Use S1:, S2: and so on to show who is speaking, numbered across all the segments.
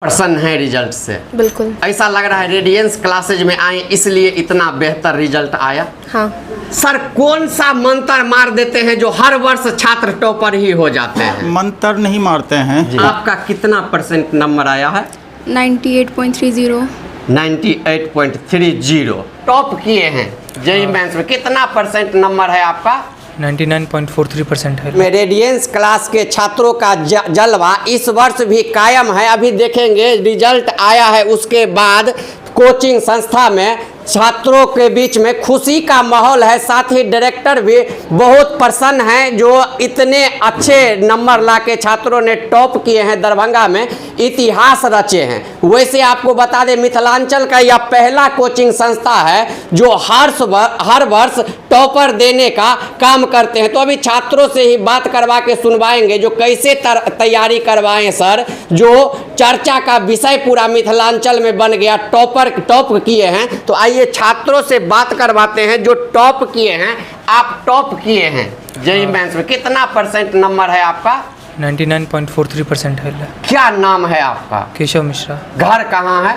S1: प्रसन्न है रिजल्ट से?
S2: बिल्कुल।
S1: ऐसा लग रहा है रेडियंस क्लासेज में आए इसलिए इतना बेहतर रिजल्ट आया।
S2: हाँ।
S1: सर कौन सा मंत्र मार देते हैं जो हर वर्ष छात्र टॉपर ही हो जाते हैं?
S3: मंत्र नहीं मारते हैं।
S1: आपका कितना % नंबर आया है?
S2: 98.30।
S1: 98.30 टॉप किए हैं जेईई मेंस में। कितना % नंबर है आपका?
S4: 99.43% है।
S1: में रेडियंस क्लास के छात्रों का जलवा इस वर्ष भी कायम है। अभी देखेंगे रिजल्ट आया है उसके बाद कोचिंग संस्था में छात्रों के बीच में खुशी का माहौल है। साथ ही डायरेक्टर भी बहुत प्रसन्न हैं जो इतने अच्छे नंबर लाके छात्रों ने टॉप किए हैं, दरभंगा में इतिहास रचे हैं। वैसे आपको बता दें मिथिलांचल का यह पहला कोचिंग संस्था है जो हर वर्ष टॉपर देने का काम करते हैं। तो अभी छात्रों से ही बात करवा के सुनवाएंगे जो कैसे तैयारी करवाएं सर, जो चर्चा का विषय पूरा मिथिलांचल में बन गया। टॉप किए हैं तो आइए छात्रों से बात करवाते हैं जो टॉप किए हैं। आप टॉप किए हैं जेईई मेंस में, कितना % नंबर है आपका?
S4: 99.43% है।
S1: क्या नाम है आपका?
S4: केशव मिश्रा।
S1: घर कहाँ है?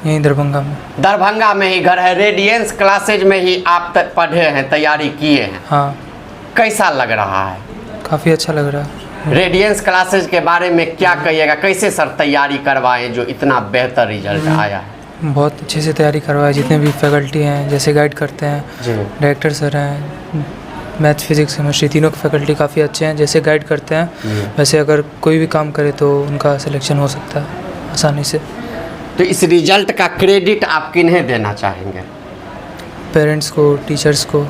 S4: यहीं दरभंगा में।
S1: दरभंगा में ही घर है। रेडियंस क्लासेज में ही आप पढ़े हैं, तैयारी किए हैं।
S4: हाँ।
S1: कैसा लग रहा है?
S4: काफ़ी अच्छा लग रहा है।
S1: रेडियंस क्लासेज के बारे में क्या कहिएगा? कैसे सर तैयारी करवाएं जो इतना बेहतर रिजल्ट आया है?
S4: बहुत अच्छे से तैयारी करवाए। जितने भी फैकल्टी हैं जैसे गाइड करते हैं, डायरेक्टर सर हैं, मैथ्स फिजिक्स केमिस्ट्री तीनों के फैकल्टी काफ़ी अच्छे हैं। जैसे गाइड करते हैं वैसे अगर कोई भी काम करे तो उनका सिलेक्शन हो सकता है आसानी से।
S1: तो इस रिजल्ट का क्रेडिट आप किन्हें देना चाहेंगे?
S4: पेरेंट्स को, टीचर्स को।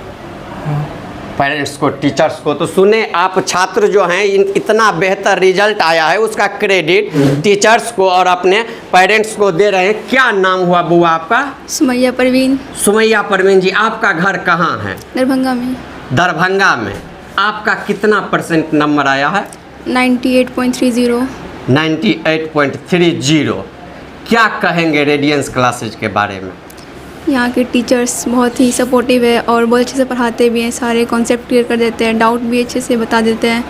S1: पेरेंट्स को, टीचर्स को। तो सुने आप छात्र जो हैं इतना बेहतर रिजल्ट आया है उसका क्रेडिट टीचर्स को और अपने पेरेंट्स को दे रहे हैं। क्या नाम हुआ बुआ आपका?
S2: सुमैया परवीन।
S1: सुमैया परवीन जी, आपका घर कहाँ है?
S2: दरभंगा में।
S1: दरभंगा में। आपका कितना % नंबर आया है?
S2: 98.30।
S1: 98.30। क्या कहेंगे रेडियंस क्लासेज के बारे में?
S2: यहाँ के टीचर्स बहुत ही सपोर्टिव है और बहुत अच्छे से पढ़ाते भी हैं। सारे कॉन्सेप्ट क्लियर कर देते हैं, डाउट भी अच्छे से बता देते हैं,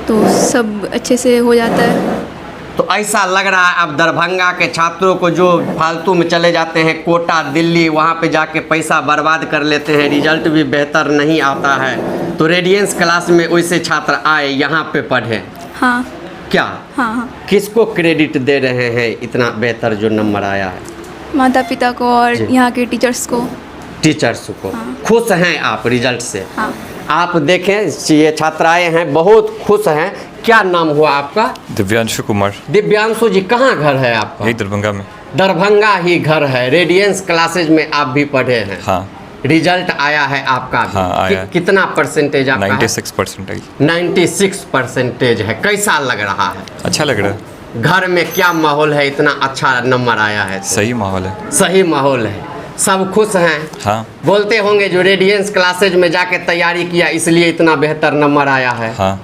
S2: तो सब अच्छे से हो जाता है।
S1: तो ऐसा लग रहा है अब दरभंगा के छात्रों को जो फालतू में चले जाते हैं कोटा, दिल्ली, वहाँ पे जाके पैसा बर्बाद कर लेते हैं, रिजल्ट भी बेहतर नहीं आता है, तो रेडियंस क्लास में वैसे छात्र आए यहाँ पे पढ़े।
S2: हाँ।
S1: क्या?
S2: हाँ।
S1: किसको क्रेडिट दे रहे हैं इतना बेहतर जो नंबर आया है?
S2: माता पिता को और यहाँ के टीचर्स को।
S1: टीचर्स को।
S2: हाँ।
S1: खुश हैं आप रिजल्ट से?
S2: हाँ।
S1: आप देखें ये छात्राएं हैं बहुत खुश हैं। क्या नाम हुआ आपका?
S5: दिव्यांशु कुमार।
S1: दिव्यांशु जी, कहाँ घर है आपका?
S5: यही दरभंगा में।
S1: दरभंगा ही घर है। रेडियंस क्लासेज में आप भी पढ़े हैं?
S5: हाँ।
S1: रिजल्ट आया है आपका भी?
S5: हाँ, आया।
S1: कितना % आपका?
S5: 96% है।
S1: 96% है। कैसा लग रहा है?
S5: अच्छा लग रहा है।
S1: घर में क्या माहौल है? इतना अच्छा नंबर आया है तो?
S5: सही माहौल है।
S1: सही माहौल है। सब खुश हैं?
S5: हाँ।
S1: बोलते होंगे जो रेडियंस क्लासेज में जाके तैयारी किया इसलिए इतना बेहतर नंबर आया है।
S5: हाँ।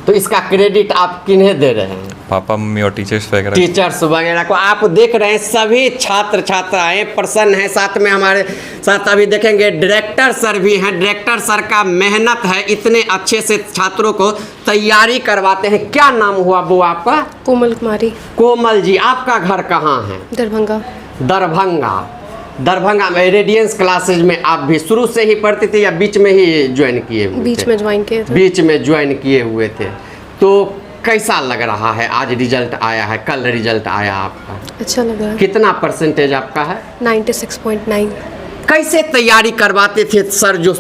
S1: तो इसका क्रेडिट आप किन्हें दे रहे हैं?
S5: पापा मम्मी और टीचर्स वगैरह।
S1: टीचर्स वगैरह को। आप देख रहे हैं सभी छात्र छात्राएं प्रसन्न हैं। साथ में हमारे साथ अभी देखेंगे डायरेक्टर सर भी हैं। डायरेक्टर सर का मेहनत है, इतने अच्छे से छात्रों को तैयारी करवाते हैं। क्या नाम हुआ वो आपका?
S6: कोमल कुमारी।
S1: कोमल जी, आपका घर कहाँ है?
S6: दरभंगा।
S1: दरभंगा। दरभंगा में रेडियंस क्लासेज में आप भी शुरू से ही पढ़ते थे या बीच में ही ज्वाइन किए हुए थे?
S6: बीच में ज्वाइन किए थे।
S1: बीच में ज्वाइन किए हुए थे। तो कैसा लग रहा है? आज रिजल्ट आया है, कल रिजल्ट आया आपका।
S6: अच्छा लग रहा है।
S1: कितना % आपका है?
S6: 96.9।
S1: कैसे तैयारी करवाते थे सर जो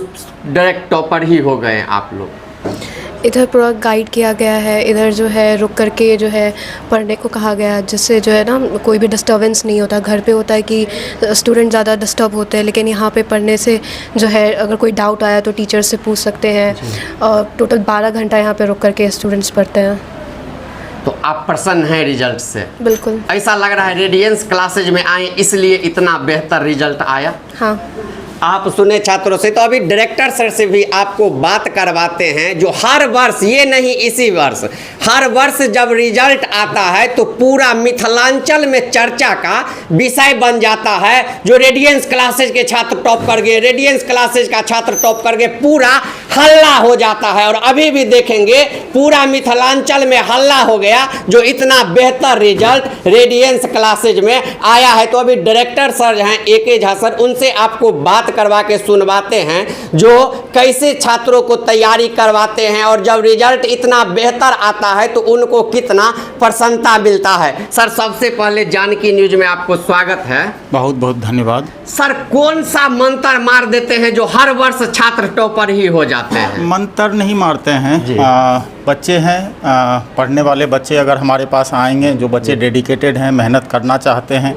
S1: डायरेक्ट टॉपर ही हो गए आप लोग?
S6: इधर पूरा गाइड किया गया है। इधर जो है रुक करके जो है पढ़ने को कहा गया है, जिससे जो है ना कोई भी डिस्टर्बेंस नहीं होता। घर पे होता है कि स्टूडेंट ज़्यादा डिस्टर्ब होते हैं, लेकिन यहाँ पे पढ़ने से जो है अगर कोई डाउट आया तो टीचर से पूछ सकते हैं। और टोटल 12 घंटा यहाँ पे रुक करके स्टूडेंट्स पढ़ते हैं।
S1: तो आप प्रसन्न हैं रिजल्ट से?
S6: बिल्कुल।
S1: ऐसा लग रहा है रेडियंस क्लासेज में आए इसलिए इतना बेहतर रिजल्ट आया।
S6: हाँ।
S1: आप सुने छात्रों से, तो अभी डायरेक्टर सर से भी आपको बात करवाते हैं, जो हर वर्ष, ये नहीं इसी वर्ष, हर वर्ष जब रिजल्ट आता है तो पूरा मिथिलांचल में चर्चा का विषय बन जाता है। जो रेडियंस क्लासेज के छात्र टॉप कर गए, रेडियंस क्लासेज का छात्र टॉप कर गए, पूरा हल्ला हो जाता है। और अभी भी देखेंगे पूरा मिथिलांचल में हल्ला हो गया, जो इतना बेहतर रिजल्ट रेडियंस क्लासेज में आया है। तो अभी डायरेक्टर सर हैं AK झा सर, उनसे आपको बात करवा के सुनवाते हैं, जो कैसे छात्रों को तैयारी करवाते हैं और जब रिजल्ट इतना बेहतर आता है तो उनको कितना प्रसन्नता मिलता है। सर, सबसे पहले जानकी न्यूज में आपको स्वागत है।
S3: बहुत बहुत धन्यवाद।
S1: सर, कौन सा मंत्र मार देते हैं जो हर वर्ष छात्र टॉपर ही हो जाते हैं?
S3: मंत्र नहीं मारते
S1: जी।
S3: हैं, बच्चे हैं, पढ़ने वाले बच्चे अगर हमारे पास आएंगे, जो बच्चे डेडिकेटेड हैं, मेहनत करना चाहते हैं,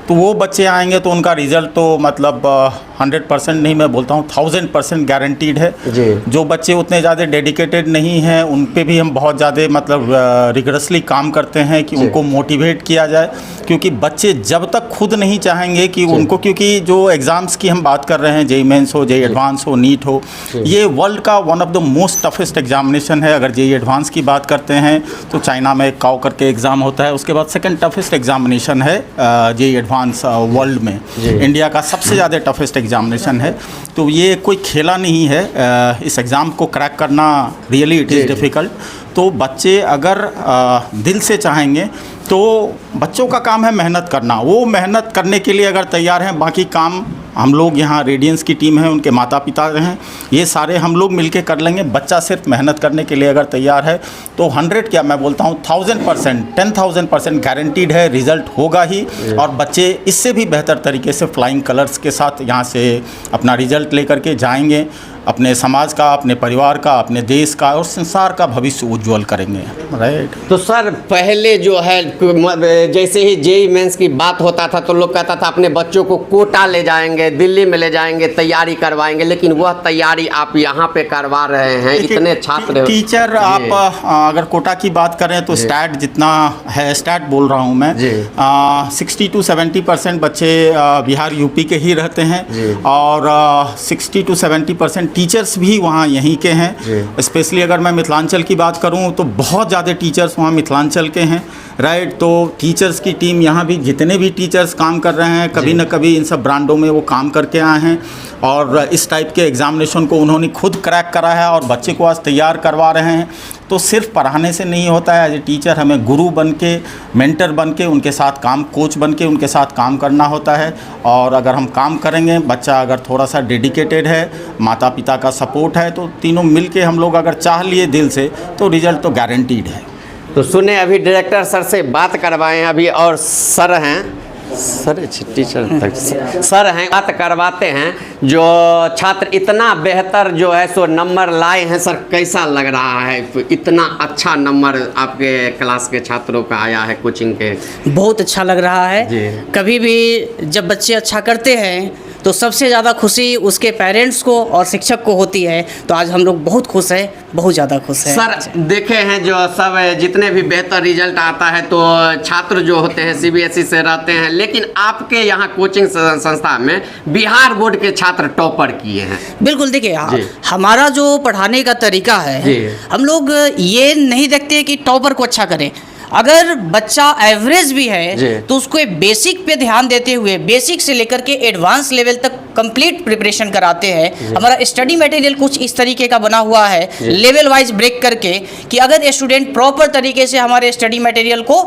S3: तो वो बच्चे आएंगे तो उनका रिजल्ट तो मतलब 100% नहीं, मैं बोलता हूँ 1000% गारंटीड है। जो बच्चे उतने ज़्यादा डेडिकेटेड नहीं हैं, उन पे भी हम बहुत ज़्यादा मतलब रिगरसली काम करते हैं कि उनको मोटिवेट किया जाए, क्योंकि बच्चे जब तक खुद नहीं चाहेंगे कि उनको, क्योंकि जो एग्ज़ाम्स की हम बात कर रहे हैं, JEE मेंस हो, JEE एडवांस हो, नीट हो, ये वर्ल्ड का one of the most toughest examination है। अगर JEE एडवांस की बात करते हैं तो चाइना में काओ करके एग्ज़ाम होता है, उसके बाद सेकंड टफेस्ट एग्जामिनेशन है JEE एडवांस वर्ल्ड में। इंडिया का सबसे ज़्यादा टफेस्ट एग्जामिनेशन है, तो ये कोई खेला नहीं है। इस एग्ज़ाम को क्रैक करना रियली इट इज़ डिफ़िकल्ट। तो बच्चे अगर दिल से चाहेंगे तो बच्चों का काम है मेहनत करना, वो मेहनत करने के लिए अगर तैयार हैं, बाकी काम हम लोग यहाँ रेडियंस की टीम है, उनके माता पिता हैं, ये सारे हम लोग मिलके कर लेंगे। बच्चा सिर्फ मेहनत करने के लिए अगर तैयार है तो 100 क्या मैं बोलता हूँ 1000%, 10,000% गारंटीड है, रिज़ल्ट होगा ही। और बच्चे इससे भी बेहतर तरीके से फ्लाइंग कलर्स के साथ यहाँ से अपना रिज़ल्ट लेकर के जाएंगे, अपने समाज का, अपने परिवार का, अपने देश का और संसार का भविष्य उज्ज्वल करेंगे। राइट।
S1: तो सर, पहले जो है जैसे ही JEE मेंस की बात होता था तो लोग कहता था अपने बच्चों को कोटा ले जाएंगे, दिल्ली में ले जाएंगे, तैयारी करवाएंगे, लेकिन वह तैयारी आप यहाँ पे करवा रहे हैं। इतने छात्र,
S3: टीचर, आप अगर कोटा की बात करें तो स्टैट जितना है, स्टैट बोल रहा हूँ मैं, 60 to 70% बच्चे बिहार यूपी के ही रहते हैं, और 60 to 70% टीचर्स भी वहाँ यहीं के हैं। स्पेशली अगर मैं मिथिलांचल की बात करूँ तो बहुत ज़्यादा टीचर्स वहाँ मिथिलांचल के हैं। राइट। तो टीचर्स की टीम यहाँ भी, जितने भी टीचर्स काम कर रहे हैं, कभी न कभी इन सब ब्रांडों में वो काम करके आए हैं, और इस टाइप के एग्जामिनेशन को उन्होंने खुद क्रैक करा है और बच्चे को आज तैयार करवा रहे हैं। तो सिर्फ पढ़ाने से नहीं होता है, एज ए टीचर हमें गुरु बन के, मेंटर बन के उनके साथ काम, कोच बन के उनके साथ काम करना होता है। और अगर हम काम करेंगे, बच्चा अगर थोड़ा सा डेडिकेटेड है, माता पिता का सपोर्ट है, तो तीनों मिल के हम लोग अगर चाह लिए दिल से तो रिज़ल्ट तो गारंटीड है।
S1: तो सुने, अभी डायरेक्टर सर से बात करवाए हैं अभी, और सर हैं, सर टीचर सर हैं, बात करवाते हैं। जो छात्र इतना बेहतर जो है सो नंबर लाए हैं, सर कैसा लग रहा है? इतना अच्छा नंबर आपके क्लास के छात्रों का आया है कोचिंग के।
S7: बहुत अच्छा लग रहा है। कभी भी जब बच्चे अच्छा करते हैं तो सबसे ज़्यादा खुशी उसके पेरेंट्स को और शिक्षक को होती है। तो आज हम लोग बहुत खुश हैं, बहुत ज़्यादा खुश हैं।
S1: सर देखे हैं जो सब जितने भी बेहतर रिजल्ट आता है तो छात्र जो होते हैं CBSE से रहते हैं, लेकिन आपके यहाँ कोचिंग संस्था में बिहार बोर्ड के छात्र टॉपर किए हैं।
S7: बिल्कुल, देखिए हमारा जो पढ़ाने का तरीका है, हम लोग ये नहीं देखते कि टॉपर को अच्छा करें। अगर बच्चा एवरेज भी है तो उसको बेसिक पे ध्यान देते हुए बेसिक से लेकर के एडवांस लेवल तक कंप्लीट प्रिपरेशन कराते हैं। हमारा स्टडी मटेरियल कुछ इस तरीके का बना हुआ है, लेवल वाइज ब्रेक करके, कि अगर स्टूडेंट प्रॉपर तरीके से हमारे स्टडी मटेरियल को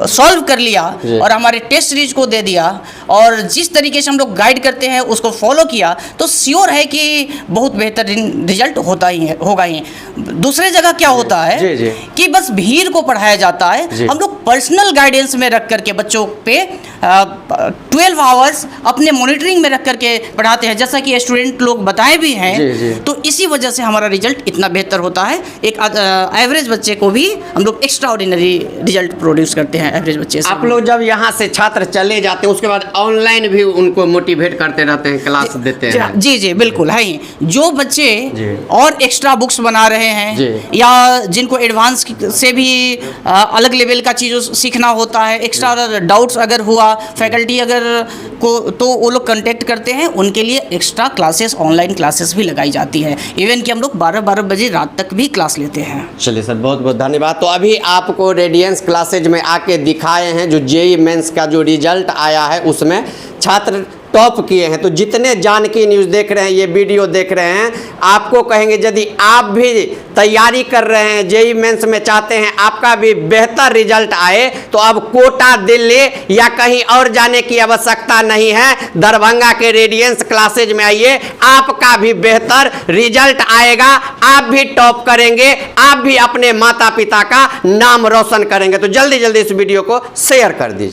S7: सॉल्व कर लिया और हमारे टेस्ट सीरीज को दे दिया और जिस तरीके से हम लोग गाइड करते हैं उसको फॉलो किया, तो श्योर है कि बहुत बेहतरीन रिजल्ट होता ही है, होगा ही। दूसरे जगह क्या होता है कि बस भीड़ को पढ़ाया जाता है। हम लोग पर्सनल गाइडेंस में रख करके बच्चों पे 12 आवर्स अपने मॉनिटरिंग में रख करके पढ़ाते हैं, जैसा कि स्टूडेंट लोग बताए भी हैं। तो इसी वजह से हमारा रिजल्ट इतना बेहतर होता है। एक एवरेज बच्चे को भी हम लोग एक्स्ट्रा ऑर्डिनरी रिजल्ट प्रोड्यूस करते हैं एवरेज बच्चे से।
S1: आप लोग जब यहाँ से छात्र चले जाते हैं उसके बाद ऑनलाइन भी उनको मोटिवेट करते रहते हैं, क्लास देते हैं?
S7: जी जी बिल्कुल है। जो बच्चे और एक्स्ट्रा बुक्स बना रहे हैं या जिनको एडवांस से भी अलग लेवल का चीज़ों सीखना होता है, एक्स्ट्रा डाउट्स अगर हुआ फैकल्टी अगर को तो वो लोग कांटेक्ट करते हैं, उनके लिए एक्स्ट्रा क्लासेस, ऑनलाइन क्लासेस भी लगाई जाती है। इवन कि हम लोग 12-12 बजे रात तक भी क्लास लेते हैं।
S1: चलिए सर, बहुत बहुत धन्यवाद। तो अभी आपको रेडियंस क्लासेज में आके दिखाए हैं जो जेई मेंस का जो रिजल्ट आया है उसमें छात्र टॉप किए हैं। तो जितने जानकी न्यूज़ देख रहे हैं, ये वीडियो देख रहे हैं, आपको कहेंगे यदि आप भी तैयारी कर रहे हैं, जेई मेंस में चाहते हैं आपका भी बेहतर रिजल्ट आए, तो अब कोटा, दिल्ली या कहीं और जाने की आवश्यकता नहीं है। दरभंगा के रेडियंस क्लासेज में आइए, आपका भी बेहतर रिजल्ट आएगा, आप भी टॉप करेंगे, आप भी अपने माता पिता का नाम रोशन करेंगे। तो जल्दी जल्दी इस वीडियो को शेयर कर दीजिए।